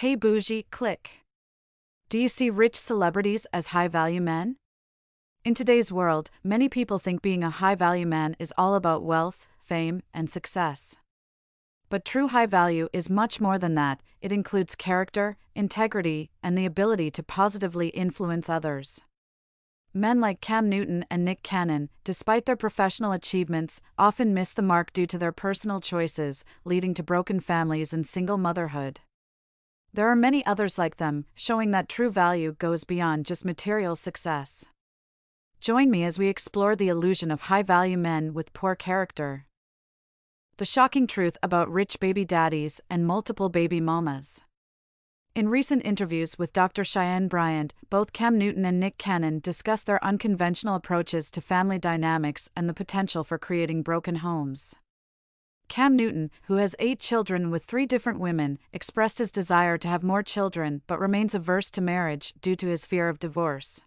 Hey Bougie, click. Do you see rich celebrities as high-value men? In today's world, many people think being a high-value man is all about wealth, fame, and success. But true high value is much more than that. It includes character, integrity, and the ability to positively influence others. Men like Cam Newton and Nick Cannon, despite their professional achievements, often miss the mark due to their personal choices, leading to broken families and single motherhood. There are many others like them, showing that true value goes beyond just material success. Join me as we explore the illusion of high-value men with poor character. The shocking truth about rich baby daddies and multiple baby mamas. In recent interviews with Dr. Cheyenne Bryant, both Cam Newton and Nick Cannon discussed their unconventional approaches to family dynamics and the potential for creating broken homes. Cam Newton, who has 8 children with 3 different women, expressed his desire to have more children but remains averse to marriage due to his fear of divorce.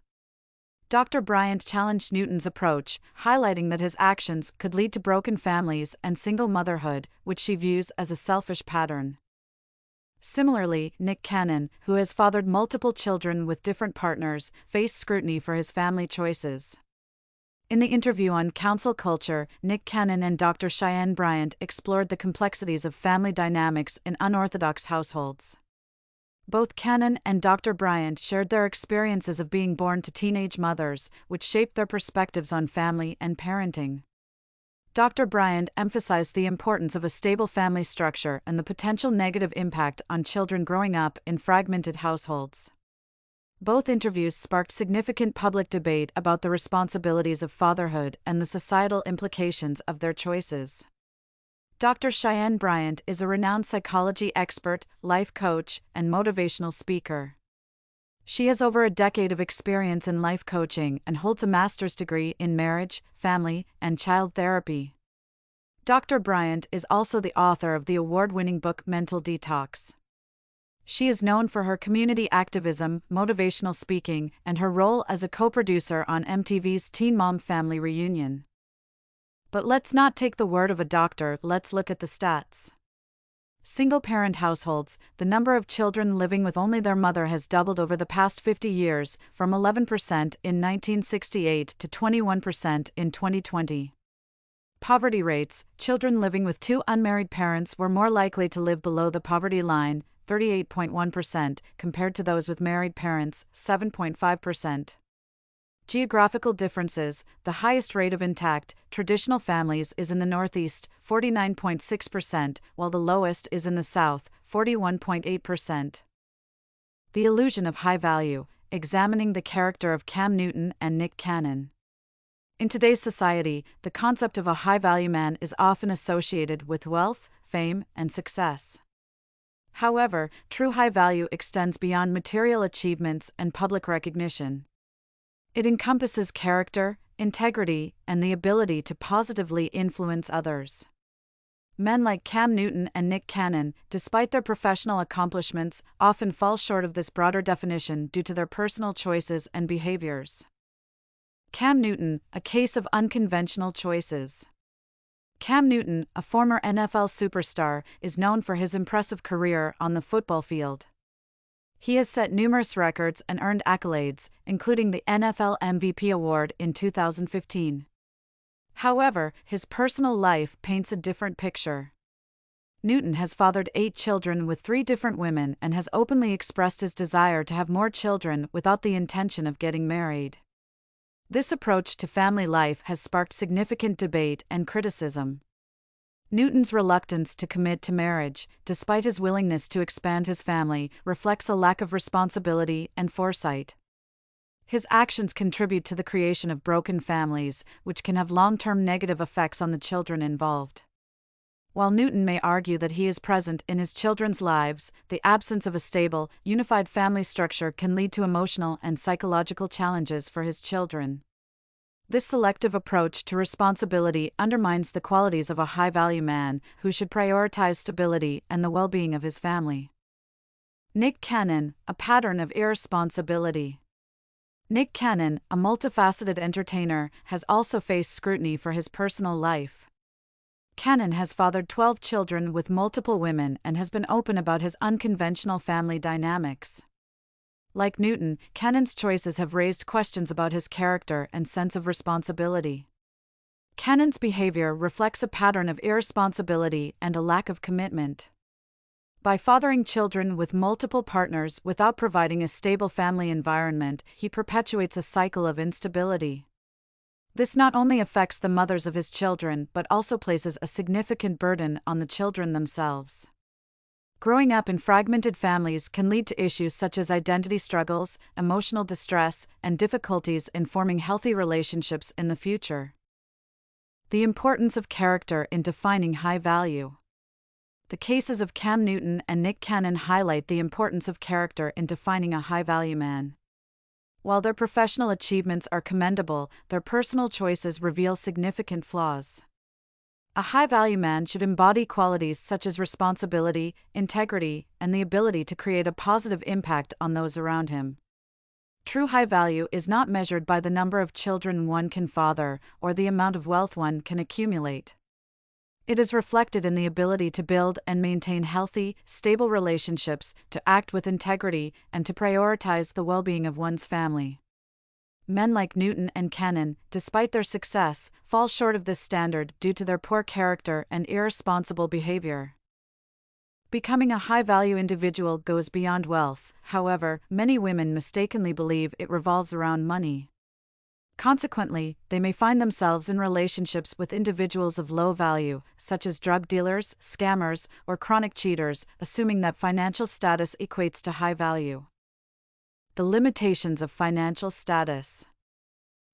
Dr. Bryant challenged Newton's approach, highlighting that his actions could lead to broken families and single motherhood, which she views as a selfish pattern. Similarly, Nick Cannon, who has fathered multiple children with different partners, faced scrutiny for his family choices. In the interview on Council Culture, Nick Cannon and Dr. Cheyenne Bryant explored the complexities of family dynamics in unorthodox households. Both Cannon and Dr. Bryant shared their experiences of being born to teenage mothers, which shaped their perspectives on family and parenting. Dr. Bryant emphasized the importance of a stable family structure and the potential negative impact on children growing up in fragmented households. Both interviews sparked significant public debate about the responsibilities of fatherhood and the societal implications of their choices. Dr. Cheyenne Bryant is a renowned psychology expert, life coach, and motivational speaker. She has over a decade of experience in life coaching and holds a master's degree in marriage, family, and child therapy. Dr. Bryant is also the author of the award-winning book Mental Detox. She is known for her community activism, motivational speaking, and her role as a co-producer on MTV's Teen Mom Family Reunion. But let's not take the word of a doctor, let's look at the stats. Single-parent households, the number of children living with only their mother has doubled over the past 50 years, from 11% in 1968 to 21% in 2020. Poverty rates, children living with 2 unmarried parents were more likely to live below the poverty line, 38.1%, compared to those with married parents, 7.5%. Geographical differences, the highest rate of intact, traditional families is in the Northeast, 49.6%, while the lowest is in the South, 41.8%. The illusion of high value, examining the character of Cam Newton and Nick Cannon. In today's society, the concept of a high-value man is often associated with wealth, fame, and success. However, true high value extends beyond material achievements and public recognition. It encompasses character, integrity, and the ability to positively influence others. Men like Cam Newton and Nick Cannon, despite their professional accomplishments, often fall short of this broader definition due to their personal choices and behaviors. Cam Newton, a case of unconventional choices. Cam Newton, a former NFL superstar, is known for his impressive career on the football field. He has set numerous records and earned accolades, including the NFL MVP award in 2015. However, his personal life paints a different picture. Newton has fathered 8 children with 3 different women and has openly expressed his desire to have more children without the intention of getting married. This approach to family life has sparked significant debate and criticism. Newton's reluctance to commit to marriage, despite his willingness to expand his family, reflects a lack of responsibility and foresight. His actions contribute to the creation of broken families, which can have long-term negative effects on the children involved. While Newton may argue that he is present in his children's lives, the absence of a stable, unified family structure can lead to emotional and psychological challenges for his children. This selective approach to responsibility undermines the qualities of a high-value man who should prioritize stability and the well-being of his family. Nick Cannon, a pattern of irresponsibility. Nick Cannon, a multifaceted entertainer, has also faced scrutiny for his personal life. Cannon has fathered 12 children with multiple women and has been open about his unconventional family dynamics. Like Newton, Cannon's choices have raised questions about his character and sense of responsibility. Cannon's behavior reflects a pattern of irresponsibility and a lack of commitment. By fathering children with multiple partners without providing a stable family environment, he perpetuates a cycle of instability. This not only affects the mothers of his children but also places a significant burden on the children themselves. Growing up in fragmented families can lead to issues such as identity struggles, emotional distress, and difficulties in forming healthy relationships in the future. The importance of character in defining high value. The cases of Cam Newton and Nick Cannon highlight the importance of character in defining a high-value man. While their professional achievements are commendable, their personal choices reveal significant flaws. A high-value man should embody qualities such as responsibility, integrity, and the ability to create a positive impact on those around him. True high value is not measured by the number of children one can father or the amount of wealth one can accumulate. It is reflected in the ability to build and maintain healthy, stable relationships, to act with integrity, and to prioritize the well-being of one's family. Men like Newton and Cannon, despite their success, fall short of this standard due to their poor character and irresponsible behavior. Becoming a high-value individual goes beyond wealth. However, many women mistakenly believe it revolves around money. Consequently, they may find themselves in relationships with individuals of low value, such as drug dealers, scammers, or chronic cheaters, assuming that financial status equates to high value. The limitations of financial status.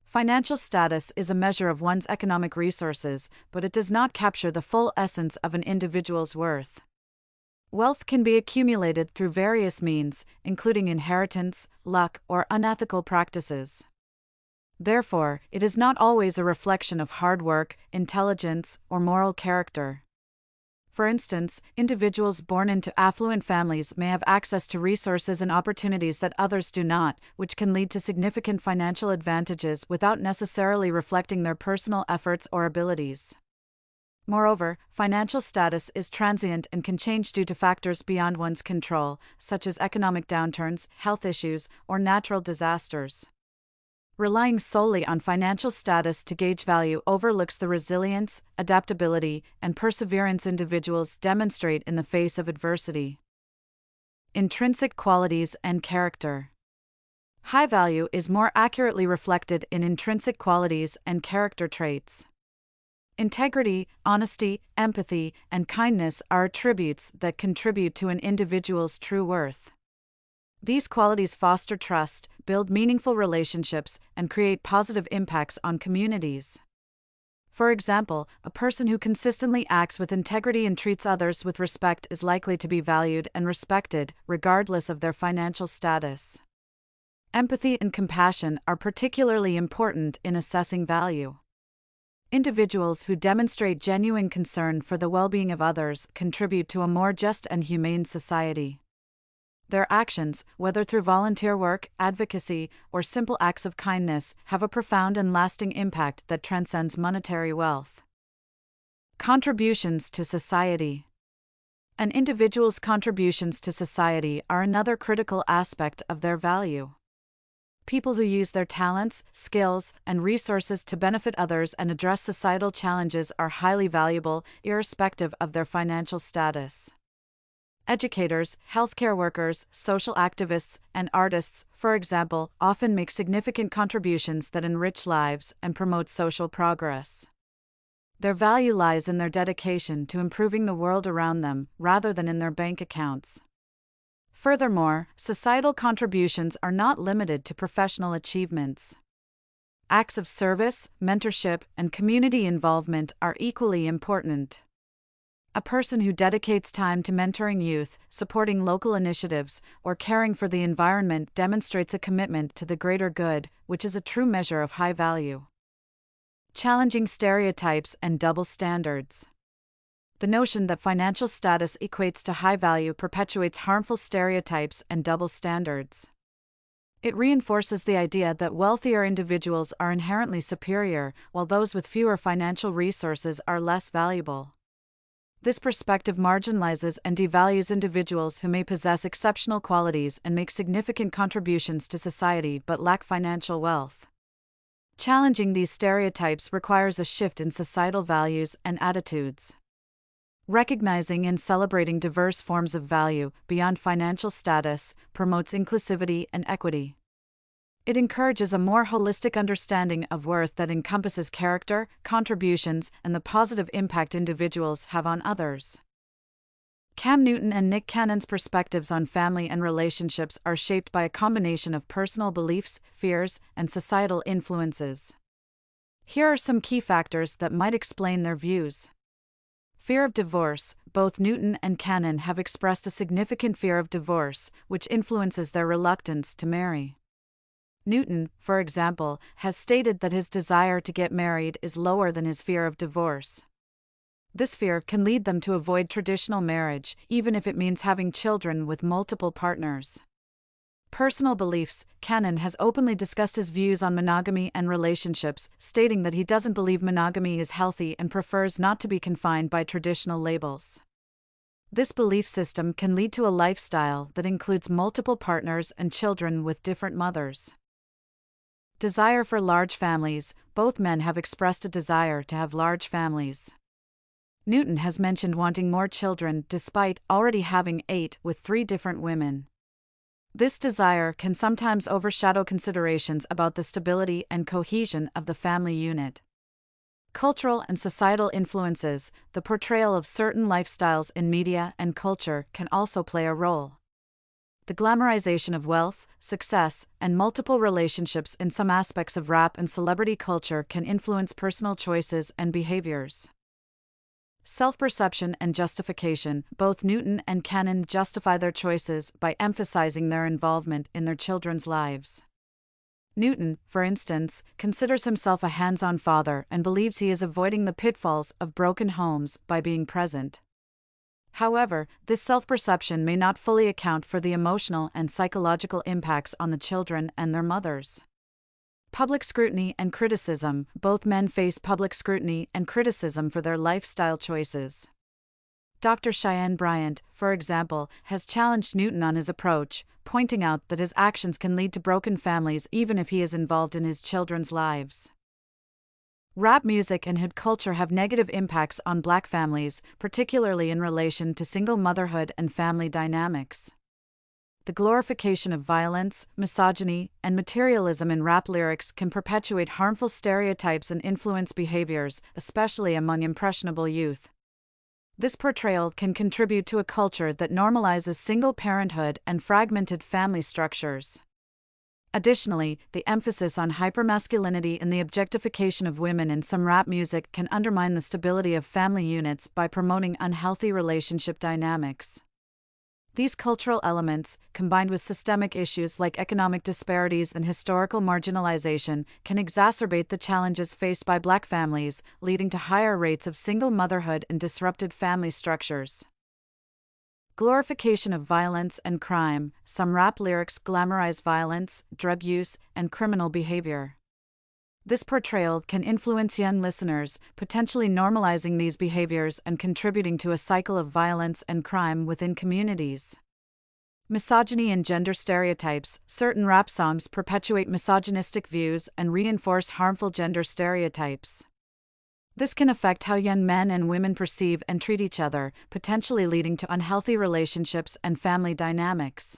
Financial status is a measure of one's economic resources, but it does not capture the full essence of an individual's worth. Wealth can be accumulated through various means, including inheritance, luck, or unethical practices. Therefore, it is not always a reflection of hard work, intelligence, or moral character. For instance, individuals born into affluent families may have access to resources and opportunities that others do not, which can lead to significant financial advantages without necessarily reflecting their personal efforts or abilities. Moreover, financial status is transient and can change due to factors beyond one's control, such as economic downturns, health issues, or natural disasters. Relying solely on financial status to gauge value overlooks the resilience, adaptability, and perseverance individuals demonstrate in the face of adversity. Intrinsic qualities and character. High value is more accurately reflected in intrinsic qualities and character traits. Integrity, honesty, empathy, and kindness are attributes that contribute to an individual's true worth. These qualities foster trust, build meaningful relationships, and create positive impacts on communities. For example, a person who consistently acts with integrity and treats others with respect is likely to be valued and respected, regardless of their financial status. Empathy and compassion are particularly important in assessing value. Individuals who demonstrate genuine concern for the well-being of others contribute to a more just and humane society. Their actions, whether through volunteer work, advocacy, or simple acts of kindness, have a profound and lasting impact that transcends monetary wealth. Contributions to society. An individual's contributions to society are another critical aspect of their value. People who use their talents, skills, and resources to benefit others and address societal challenges are highly valuable, irrespective of their financial status. Educators, healthcare workers, social activists, and artists, for example, often make significant contributions that enrich lives and promote social progress. Their value lies in their dedication to improving the world around them, rather than in their bank accounts. Furthermore, societal contributions are not limited to professional achievements. Acts of service, mentorship, and community involvement are equally important. A person who dedicates time to mentoring youth, supporting local initiatives, or caring for the environment demonstrates a commitment to the greater good, which is a true measure of high value. Challenging stereotypes and double standards. The notion that financial status equates to high value perpetuates harmful stereotypes and double standards. It reinforces the idea that wealthier individuals are inherently superior, while those with fewer financial resources are less valuable. This perspective marginalizes and devalues individuals who may possess exceptional qualities and make significant contributions to society but lack financial wealth. Challenging these stereotypes requires a shift in societal values and attitudes. Recognizing and celebrating diverse forms of value beyond financial status promotes inclusivity and equity. It encourages a more holistic understanding of worth that encompasses character, contributions, and the positive impact individuals have on others. Cam Newton and Nick Cannon's perspectives on family and relationships are shaped by a combination of personal beliefs, fears, and societal influences. Here are some key factors that might explain their views. Fear of divorce. Both Newton and Cannon have expressed a significant fear of divorce, which influences their reluctance to marry. Newton, for example, has stated that his desire to get married is lower than his fear of divorce. This fear can lead them to avoid traditional marriage, even if it means having children with multiple partners. Personal beliefs. Cannon has openly discussed his views on monogamy and relationships, stating that he doesn't believe monogamy is healthy and prefers not to be confined by traditional labels. This belief system can lead to a lifestyle that includes multiple partners and children with different mothers. Desire for large families. Both men have expressed a desire to have large families. Newton has mentioned wanting more children despite already having 8 with 3 different women. This desire can sometimes overshadow considerations about the stability and cohesion of the family unit. Cultural and societal influences. The portrayal of certain lifestyles in media and culture can also play a role. The glamorization of wealth, success, and multiple relationships in some aspects of rap and celebrity culture can influence personal choices and behaviors. Self-perception and justification. Both Newton and Cannon justify their choices by emphasizing their involvement in their children's lives. Newton, for instance, considers himself a hands-on father and believes he is avoiding the pitfalls of broken homes by being present. However, this self-perception may not fully account for the emotional and psychological impacts on the children and their mothers. Public scrutiny and criticism. Both men face public scrutiny and criticism for their lifestyle choices. Dr. Cheyenne Bryant, for example, has challenged Newton on his approach, pointing out that his actions can lead to broken families even if he is involved in his children's lives. Rap music and hood culture have negative impacts on Black families, particularly in relation to single motherhood and family dynamics. The glorification of violence, misogyny, and materialism in rap lyrics can perpetuate harmful stereotypes and influence behaviors, especially among impressionable youth. This portrayal can contribute to a culture that normalizes single parenthood and fragmented family structures. Additionally, the emphasis on hypermasculinity and the objectification of women in some rap music can undermine the stability of family units by promoting unhealthy relationship dynamics. These cultural elements, combined with systemic issues like economic disparities and historical marginalization, can exacerbate the challenges faced by Black families, leading to higher rates of single motherhood and disrupted family structures. Glorification of violence and crime. Some rap lyrics glamorize violence, drug use, and criminal behavior. This portrayal can influence young listeners, potentially normalizing these behaviors and contributing to a cycle of violence and crime within communities. Misogyny and gender stereotypes. Certain rap songs perpetuate misogynistic views and reinforce harmful gender stereotypes. This can affect how young men and women perceive and treat each other, potentially leading to unhealthy relationships and family dynamics.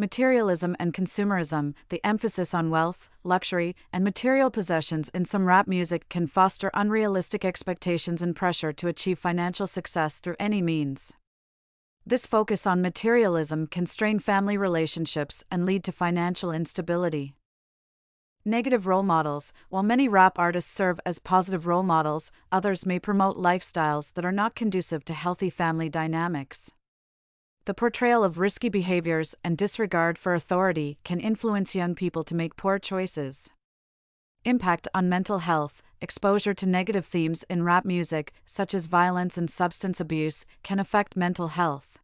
Materialism and consumerism. The emphasis on wealth, luxury, and material possessions in some rap music can foster unrealistic expectations and pressure to achieve financial success through any means. This focus on materialism can strain family relationships and lead to financial instability. Negative role models. While many rap artists serve as positive role models, others may promote lifestyles that are not conducive to healthy family dynamics. The portrayal of risky behaviors and disregard for authority can influence young people to make poor choices. Impact on mental health. Exposure to negative themes in rap music, such as violence and substance abuse, can affect mental health.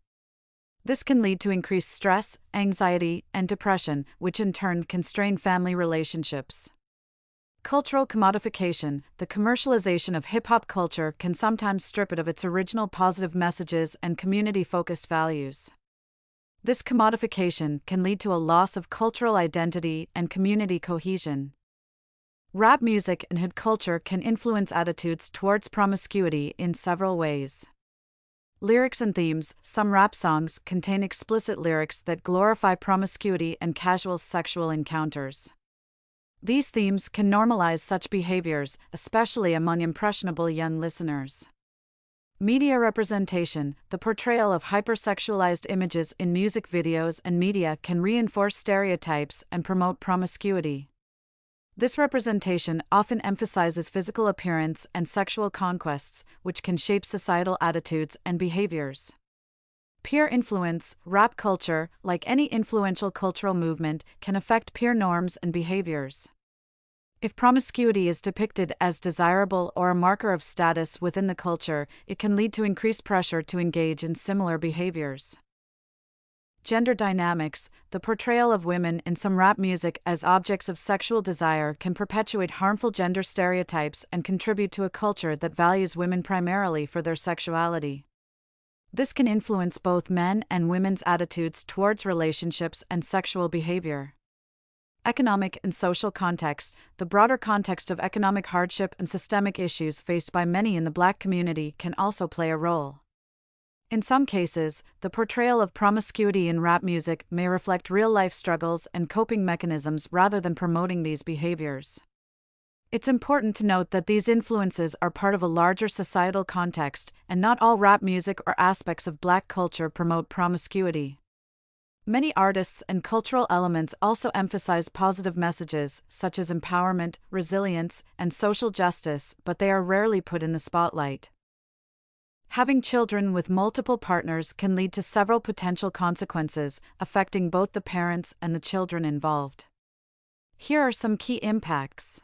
This can lead to increased stress, anxiety, and depression, which in turn can strain family relationships. Cultural commodification, the commercialization of hip-hop culture can sometimes strip it of its original positive messages and community-focused values. This commodification can lead to a loss of cultural identity and community cohesion. Rap music and hood culture can influence attitudes towards promiscuity in several ways. Lyrics and themes. Some rap songs contain explicit lyrics that glorify promiscuity and casual sexual encounters. These themes can normalize such behaviors, especially among impressionable young listeners. Media representation. The portrayal of hypersexualized images in music videos and media can reinforce stereotypes and promote promiscuity. This representation often emphasizes physical appearance and sexual conquests, which can shape societal attitudes and behaviors. Peer influence. Rap culture, like any influential cultural movement, can affect peer norms and behaviors. If promiscuity is depicted as desirable or a marker of status within the culture, it can lead to increased pressure to engage in similar behaviors. Gender dynamics. The portrayal of women in some rap music as objects of sexual desire can perpetuate harmful gender stereotypes and contribute to a culture that values women primarily for their sexuality. This can influence both men and women's attitudes towards relationships and sexual behavior. Economic and social context. The broader context of economic hardship and systemic issues faced by many in the Black community can also play a role. In some cases, the portrayal of promiscuity in rap music may reflect real-life struggles and coping mechanisms rather than promoting these behaviors. It's important to note that these influences are part of a larger societal context, and not all rap music or aspects of Black culture promote promiscuity. Many artists and cultural elements also emphasize positive messages, such as empowerment, resilience, and social justice, but they are rarely put in the spotlight. Having children with multiple partners can lead to several potential consequences, affecting both the parents and the children involved. Here are some key impacts.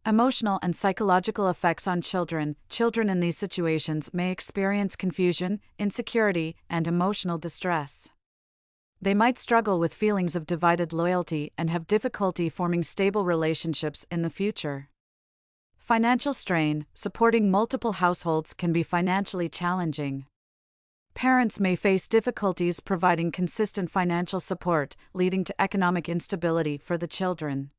Emotional and psychological effects on children. Children in these situations may experience confusion, insecurity, and emotional distress. They might struggle with feelings of divided loyalty and have difficulty forming stable relationships in the future. Financial strain. Supporting multiple households can be financially challenging. Parents may face difficulties providing consistent financial support, leading to economic instability for the children.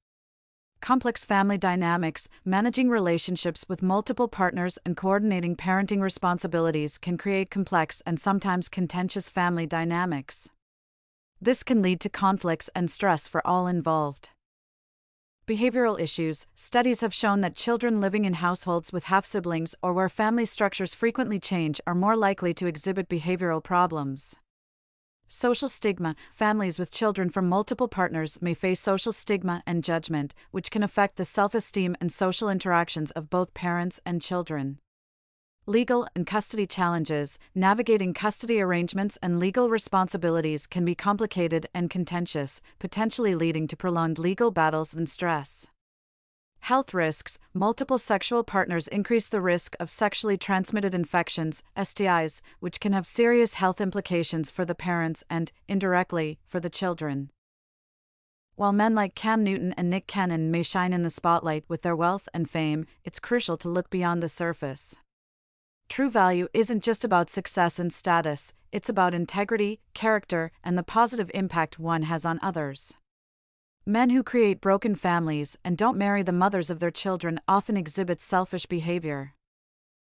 Complex family dynamics. Managing relationships with multiple partners and coordinating parenting responsibilities can create complex and sometimes contentious family dynamics. This can lead to conflicts and stress for all involved. Behavioral issues. Studies have shown that children living in households with half-siblings or where family structures frequently change are more likely to exhibit behavioral problems. Social stigma. Families with children from multiple partners may face social stigma and judgment, which can affect the self-esteem and social interactions of both parents and children. Legal and custody challenges. Navigating custody arrangements and legal responsibilities can be complicated and contentious, potentially leading to prolonged legal battles and stress. Health risks. Multiple sexual partners increase the risk of sexually transmitted infections, STIs, which can have serious health implications for the parents and, indirectly, for the children. While men like Cam Newton and Nick Cannon may shine in the spotlight with their wealth and fame, it's crucial to look beyond the surface. True value isn't just about success and status, it's about integrity, character, and the positive impact one has on others. Men who create broken families and don't marry the mothers of their children often exhibit selfish behavior.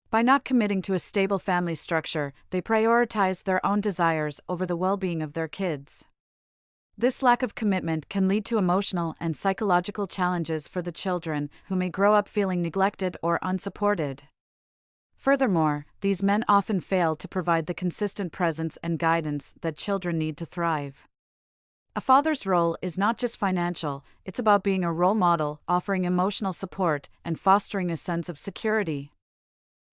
By not committing to a stable family structure, they prioritize their own desires over the well-being of their kids. This lack of commitment can lead to emotional and psychological challenges for the children, who may grow up feeling neglected or unsupported. Furthermore, these men often fail to provide the consistent presence and guidance that children need to thrive. A father's role is not just financial, it's about being a role model, offering emotional support, and fostering a sense of security.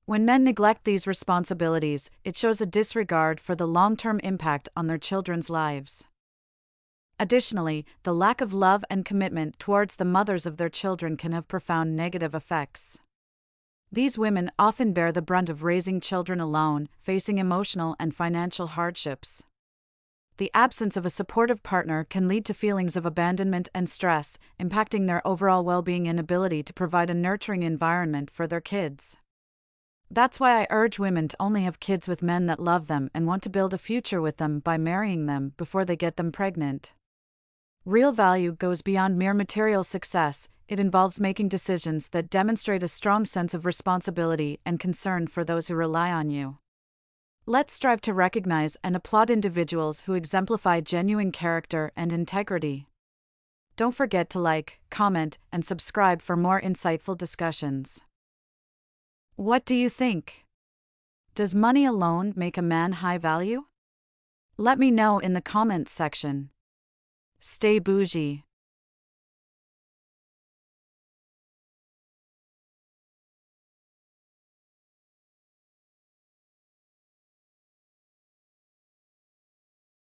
When men neglect these responsibilities, it shows a disregard for the long-term impact on their children's lives. Additionally, the lack of love and commitment towards the mothers of their children can have profound negative effects. These women often bear the brunt of raising children alone, facing emotional and financial hardships. The absence of a supportive partner can lead to feelings of abandonment and stress, impacting their overall well-being and ability to provide a nurturing environment for their kids. That's why I urge women to only have kids with men that love them and want to build a future with them by marrying them before they get them pregnant. Real value goes beyond mere material success. It involves making decisions that demonstrate a strong sense of responsibility and concern for those who rely on you. Let's strive to recognize and applaud individuals who exemplify genuine character and integrity. Don't forget to like, comment, and subscribe for more insightful discussions. What do you think? Does money alone make a man high value? Let me know in the comments section. Stay bougie.